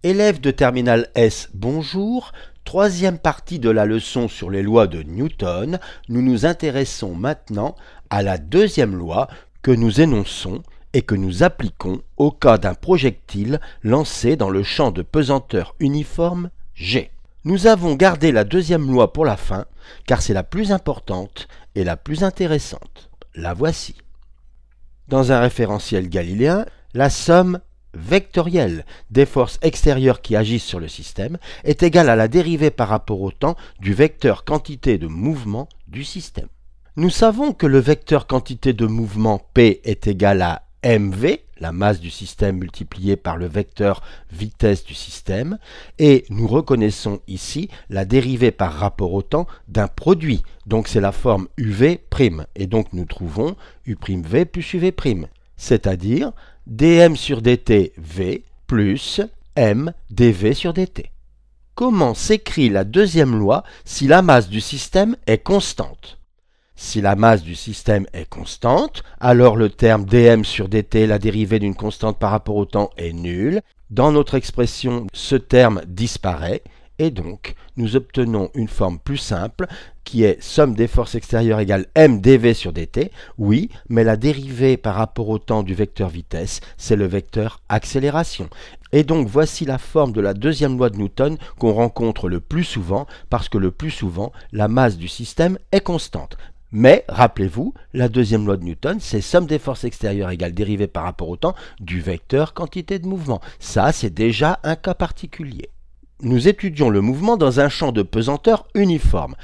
Élèves de terminale S, bonjour. Troisième partie de la leçon sur les lois de Newton. Nous nous intéressons maintenant à la deuxième loi que nous énonçons et que nous appliquons au cas d'un projectile lancé dans le champ de pesanteur uniforme G. Nous avons gardé la deuxième loi pour la fin, car c'est la plus importante et la plus intéressante. La voici. Dans un référentiel galiléen, la somme vectorielle des forces extérieures qui agissent sur le système est égale à la dérivée par rapport au temps du vecteur quantité de mouvement du système. Nous savons que le vecteur quantité de mouvement P est égal à mv, la masse du système multipliée par le vecteur vitesse du système, et nous reconnaissons ici la dérivée par rapport au temps d'un produit, donc c'est la forme uv', et donc nous trouvons u'v plus uv', c'est-à-dire dm sur dt v plus m dv sur dt. Comment s'écrit la deuxième loi si la masse du système est constante? Si la masse du système est constante, alors le terme dm sur dt, la dérivée d'une constante par rapport au temps, est nul. Dans notre expression, ce terme disparaît et donc nous obtenons une forme plus simple qui est somme des forces extérieures égale m dv sur dt. Oui, mais la dérivée par rapport au temps du vecteur vitesse, c'est le vecteur accélération. Et donc voici la forme de la deuxième loi de Newton qu'on rencontre le plus souvent parce que le plus souvent, la masse du système est constante. Mais, rappelez-vous, la deuxième loi de Newton, c'est somme des forces extérieures égale dérivée par rapport au temps du vecteur quantité de mouvement. Ça, c'est déjà un cas particulier. Nous étudions le mouvement dans un champ de pesanteur uniforme.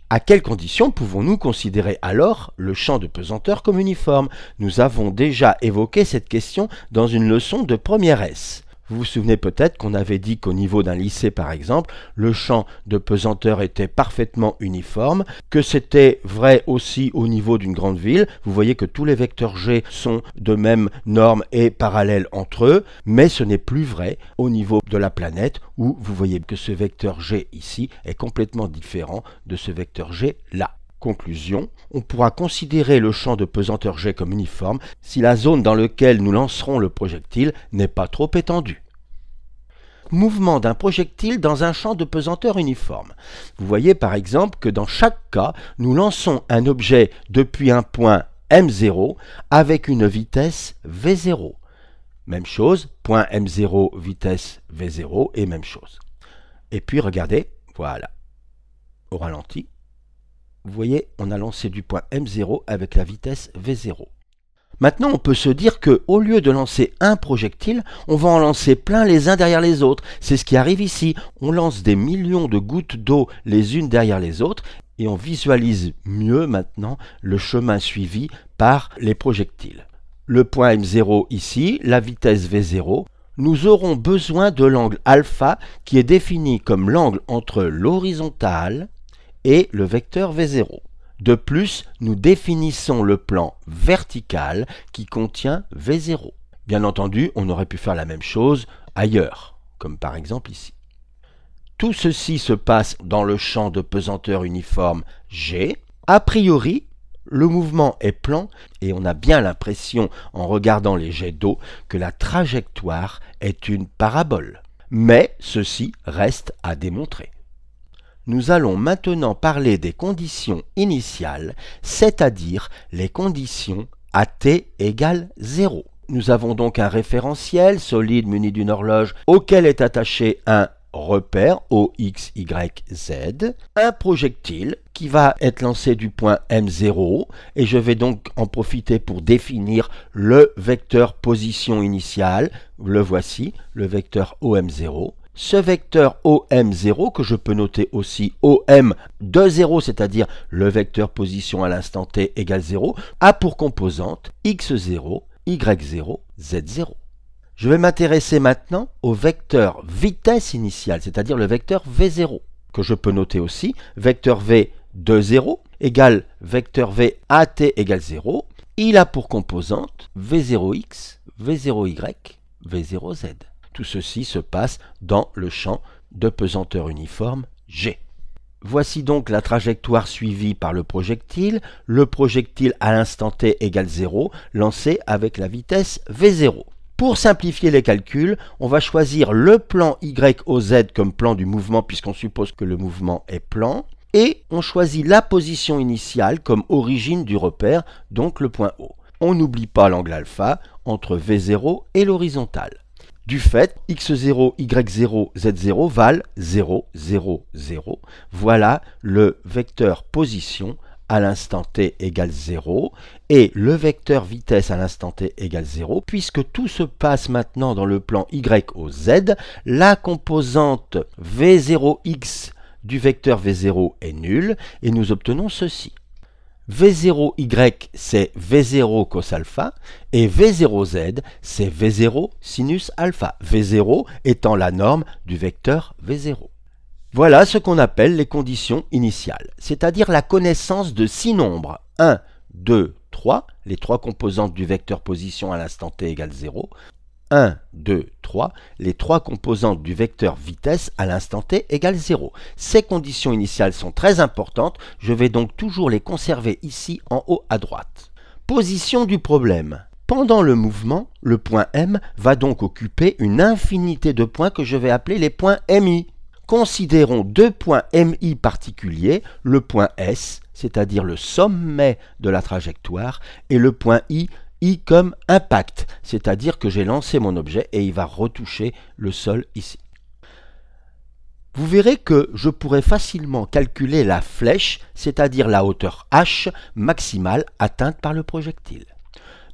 À quelles conditions pouvons-nous considérer alors le champ de pesanteur comme uniforme? Nous avons déjà évoqué cette question dans une leçon de première S. Vous vous souvenez peut-être qu'on avait dit qu'au niveau d'un lycée, par exemple, le champ de pesanteur était parfaitement uniforme, que c'était vrai aussi au niveau d'une grande ville. Vous voyez que tous les vecteurs G sont de même norme et parallèles entre eux, mais ce n'est plus vrai au niveau de la planète, où vous voyez que ce vecteur G ici est complètement différent de ce vecteur G là. Conclusion, on pourra considérer le champ de pesanteur G comme uniforme si la zone dans laquelle nous lancerons le projectile n'est pas trop étendue. Mouvement d'un projectile dans un champ de pesanteur uniforme. Vous voyez par exemple que dans chaque cas, nous lançons un objet depuis un point M0 avec une vitesse V0. Même chose, point M0, vitesse V0 et même chose. Et puis regardez, voilà, au ralenti. Vous voyez, on a lancé du point M0 avec la vitesse V0. Maintenant, on peut se dire qu'au lieu de lancer un projectile, on va en lancer plein les uns derrière les autres. C'est ce qui arrive ici. On lance des millions de gouttes d'eau les unes derrière les autres et on visualise mieux maintenant le chemin suivi par les projectiles. Le point M0 ici, la vitesse V0. Nous aurons besoin de l'angle alpha qui est défini comme l'angle entre l'horizontale et le vecteur V0. De plus, nous définissons le plan vertical qui contient V0. Bien entendu, on aurait pu faire la même chose ailleurs, comme par exemple ici. Tout ceci se passe dans le champ de pesanteur uniforme G. A priori, le mouvement est plan et on a bien l'impression, en regardant les jets d'eau, que la trajectoire est une parabole. Mais ceci reste à démontrer. Nous allons maintenant parler des conditions initiales, c'est-à-dire les conditions à t égale 0. Nous avons donc un référentiel solide muni d'une horloge auquel est attaché un repère O, X, Y, Z, un projectile qui va être lancé du point M0 et je vais donc en profiter pour définir le vecteur position initiale. Le voici, le vecteur OM0. Ce vecteur OM0, que je peux noter aussi OM de 0, c'est-à-dire le vecteur position à l'instant t égale 0, a pour composante x0, y0, z0. Je vais m'intéresser maintenant au vecteur vitesse initiale, c'est-à-dire le vecteur V0, que je peux noter aussi vecteur V de 0 égale vecteur V à t égale 0. Il a pour composante V0x, V0y, V0z. Tout ceci se passe dans le champ de pesanteur uniforme G. Voici donc la trajectoire suivie par le projectile à l'instant t égale 0, lancé avec la vitesse V0. Pour simplifier les calculs, on va choisir le plan Y au Z comme plan du mouvement puisqu'on suppose que le mouvement est plan. Et on choisit la position initiale comme origine du repère, donc le point O. On n'oublie pas l'angle alpha entre V0 et l'horizontale. Du fait, x0, y0, z0 valent 0, 0, 0. Voilà le vecteur position à l'instant t égale 0 et le vecteur vitesse à l'instant t égale 0. Puisque tout se passe maintenant dans le plan y au z, la composante v0x du vecteur v0 est nulle et nous obtenons ceci. V0y c'est V0 cos alpha et V0z c'est V0 sinus alpha, V0 étant la norme du vecteur V0. Voilà ce qu'on appelle les conditions initiales, c'est-à-dire la connaissance de 6 nombres 1, 2, 3, les 3 composantes du vecteur position à l'instant t égale 0, 1, 2, 3, les 3 composantes du vecteur vitesse à l'instant t égale 0. Ces conditions initiales sont très importantes, je vais donc toujours les conserver ici en haut à droite. Position du problème. Pendant le mouvement, le point M va donc occuper une infinité de points que je vais appeler les points MI. Considérons 2 points MI particuliers, le point S, c'est-à-dire le sommet de la trajectoire, et le point I comme impact, c'est-à-dire que j'ai lancé mon objet et il va retoucher le sol ici. Vous verrez que je pourrais facilement calculer la flèche, c'est-à-dire la hauteur h maximale atteinte par le projectile.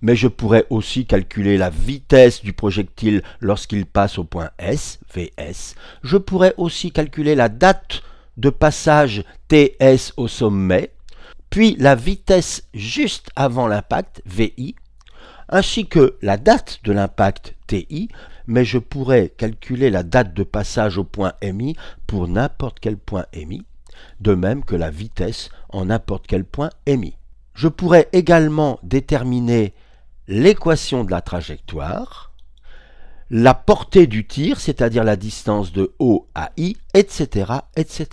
Mais je pourrais aussi calculer la vitesse du projectile lorsqu'il passe au point S, Vs. Je pourrais aussi calculer la date de passage Ts au sommet, puis la vitesse juste avant l'impact, Vi, ainsi que la date de l'impact TI, mais je pourrais calculer la date de passage au point MI pour n'importe quel point MI, de même que la vitesse en n'importe quel point MI. Je pourrais également déterminer l'équation de la trajectoire, la portée du tir, c'est-à-dire la distance de O à I, etc., etc.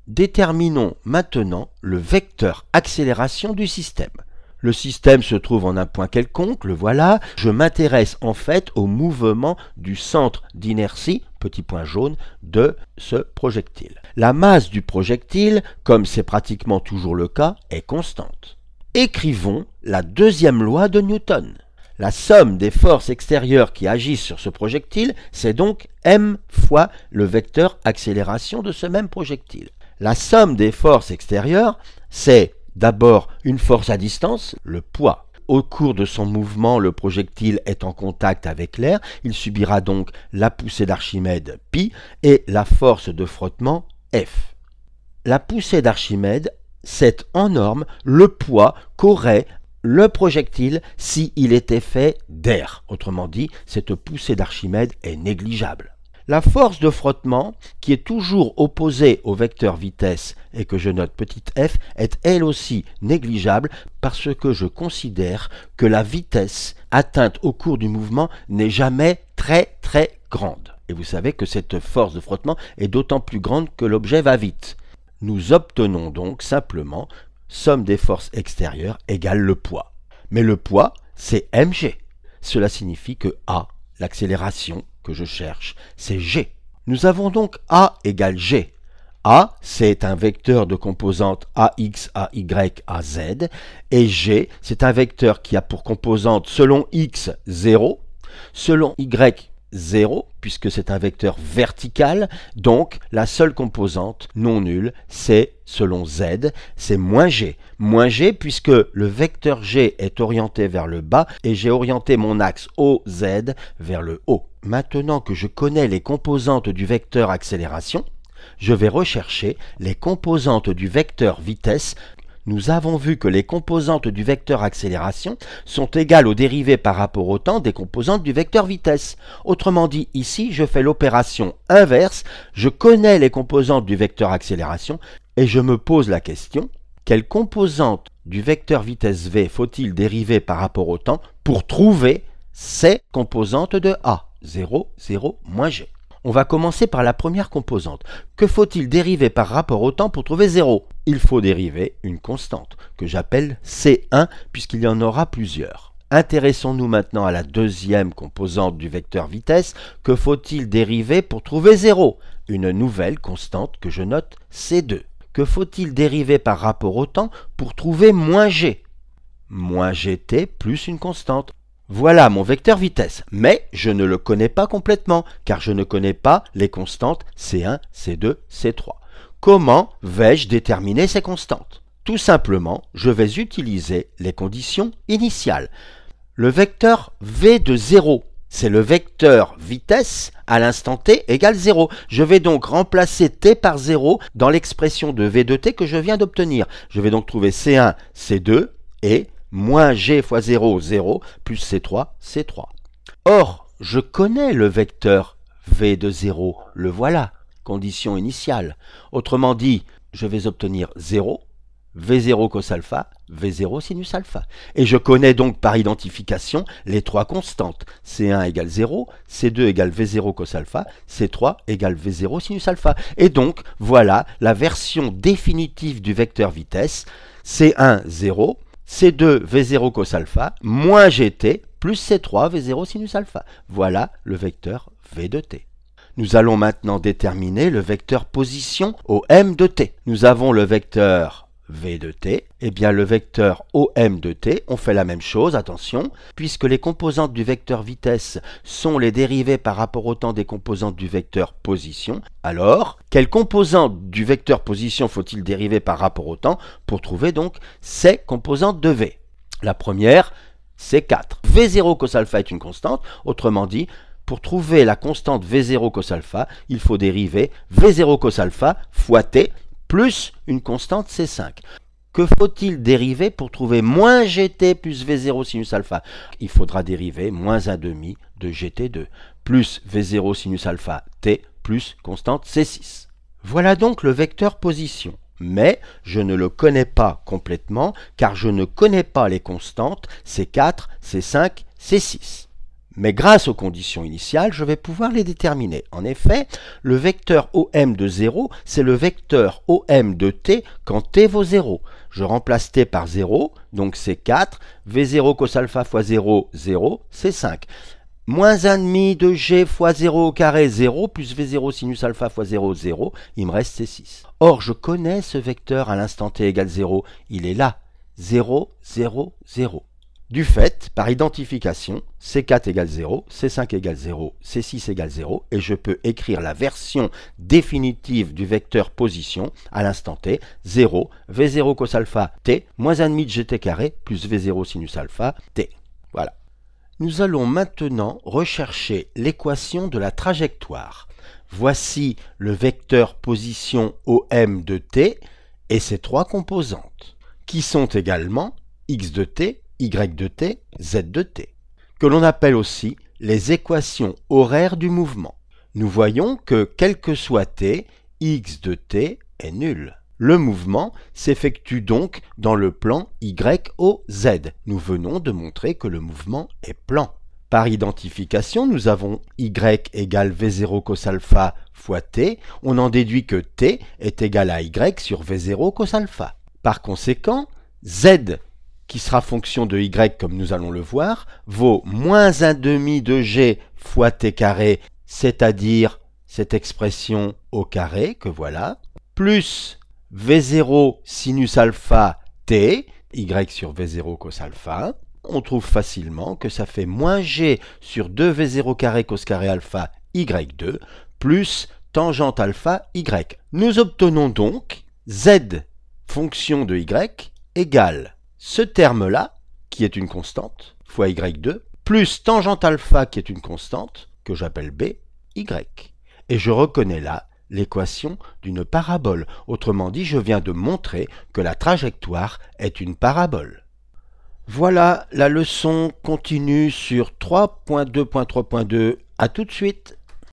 Déterminons maintenant le vecteur accélération du système. Le système se trouve en un point quelconque, le voilà. Je m'intéresse en fait au mouvement du centre d'inertie, petit point jaune, de ce projectile. La masse du projectile, comme c'est pratiquement toujours le cas, est constante. Écrivons la deuxième loi de Newton. La somme des forces extérieures qui agissent sur ce projectile, c'est donc m fois le vecteur accélération de ce même projectile. La somme des forces extérieures, c'est d'abord une force à distance, le poids. Au cours de son mouvement, le projectile est en contact avec l'air, il subira donc la poussée d'Archimède π et la force de frottement F. La poussée d'Archimède, c'est en norme le poids qu'aurait le projectile s'il était fait d'air. Autrement dit, cette poussée d'Archimède est négligeable. La force de frottement, qui est toujours opposée au vecteur vitesse et que je note petit f, est elle aussi négligeable parce que je considère que la vitesse atteinte au cours du mouvement n'est jamais très grande. Et vous savez que cette force de frottement est d'autant plus grande que l'objet va vite. Nous obtenons donc simplement somme des forces extérieures égale le poids. Mais le poids, c'est mg. Cela signifie que A, l'accélération que je cherche, c'est g. Nous avons donc A égale g. A, c'est un vecteur de composante AX, AY, AZ, et g, c'est un vecteur qui a pour composante selon x 0, selon y 0, puisque c'est un vecteur vertical, donc la seule composante non nulle, c'est selon z, c'est moins g. Moins g puisque le vecteur g est orienté vers le bas et j'ai orienté mon axe OZ vers le haut. Maintenant que je connais les composantes du vecteur accélération, je vais rechercher les composantes du vecteur vitesse. Nous avons vu que les composantes du vecteur accélération sont égales aux dérivées par rapport au temps des composantes du vecteur vitesse. Autrement dit, ici, je fais l'opération inverse, je connais les composantes du vecteur accélération et je me pose la question, quelle composante du vecteur vitesse v faut-il dériver par rapport au temps pour trouver ces composantes de A, 0, 0, moins g. On va commencer par la première composante. Que faut-il dériver par rapport au temps pour trouver 0? Il faut dériver une constante, que j'appelle C1, puisqu'il y en aura plusieurs. Intéressons-nous maintenant à la deuxième composante du vecteur vitesse. Que faut-il dériver pour trouver 0? Une nouvelle constante que je note, C2. Que faut-il dériver par rapport au temps pour trouver moins g? Moins gt plus une constante. Voilà mon vecteur vitesse, mais je ne le connais pas complètement, car je ne connais pas les constantes C1, C2, C3. Comment vais-je déterminer ces constantes? Tout simplement, je vais utiliser les conditions initiales. Le vecteur v de 0, c'est le vecteur vitesse à l'instant t égale 0. Je vais donc remplacer t par 0 dans l'expression de v de t que je viens d'obtenir. Je vais donc trouver C1, C2 et moins g fois 0, 0, plus C3, C3. Or, je connais le vecteur v de 0, le voilà, condition initiale. Autrement dit, je vais obtenir 0, V0 cos alpha, V0 sinus alpha. Et je connais donc par identification les trois constantes. C1 égale 0, C2 égale V0 cos alpha, C3 égale V0 sinus alpha. Et donc, voilà la version définitive du vecteur vitesse. C1, 0, C2, V0 cos alpha, moins GT, plus C3, V0 sinus alpha. Voilà le vecteur V de t. Nous allons maintenant déterminer le vecteur position OM de t. Nous avons le vecteur V de t, et bien le vecteur OM de t, on fait la même chose, attention, puisque les composantes du vecteur vitesse sont les dérivées par rapport au temps des composantes du vecteur position. Alors, quelles composantes du vecteur position faut-il dériver par rapport au temps pour trouver donc ces composantes de V? La première, c'est 4. V0 cos alpha est une constante, autrement dit, pour trouver la constante V0 cos alpha, il faut dériver V0 cos alpha fois t, plus une constante C5. Que faut-il dériver pour trouver moins GT plus V0 sinus alpha? Il faudra dériver moins 1,5 de GT2 plus V0 sinus alpha t plus constante C6. Voilà donc le vecteur position. Mais je ne le connais pas complètement car je ne connais pas les constantes C4, C5, C6. Mais grâce aux conditions initiales, je vais pouvoir les déterminer. En effet, le vecteur OM de 0, c'est le vecteur OM de t quand t vaut 0. Je remplace t par 0, donc c'est 4, V0 cos alpha fois 0, 0, c'est 5. Moins 1,5 de g fois 0 au carré, 0, plus V0 sinus alpha fois 0, 0, il me reste C6. Or, je connais ce vecteur à l'instant t égale 0, il est là, 0, 0, 0. Du fait, par identification, C4 égale 0, C5 égale 0, C6 égale 0, et je peux écrire la version définitive du vecteur position à l'instant t, 0, V0 cos alpha t, moins 1,5 de gt carré, plus V0 sinus alpha t. Voilà. Nous allons maintenant rechercher l'équation de la trajectoire. Voici le vecteur position OM de t et ses trois composantes, qui sont également x de t, y de t, z de t, que l'on appelle aussi les équations horaires du mouvement. Nous voyons que, quel que soit t, x de t est nul. Le mouvement s'effectue donc dans le plan YOZ. Nous venons de montrer que le mouvement est plan. Par identification, nous avons y égale V0 cos alpha fois t. On en déduit que t est égal à y sur V0 cos alpha. Par conséquent, z, qui sera fonction de y comme nous allons le voir, vaut moins 1,5 de g fois t carré, c'est-à-dire cette expression au carré que voilà, plus V0 sinus alpha t, y sur V0 cos alpha. On trouve facilement que ça fait moins g sur 2V0 carré cos carré alpha y2 plus tangente alpha y. Nous obtenons donc z fonction de y égale ce terme-là, qui est une constante, fois y2, plus tangente alpha, qui est une constante, que j'appelle b, y. Et je reconnais là l'équation d'une parabole. Autrement dit, je viens de montrer que la trajectoire est une parabole. Voilà, la leçon continue sur 3.2.3.2. À tout de suite.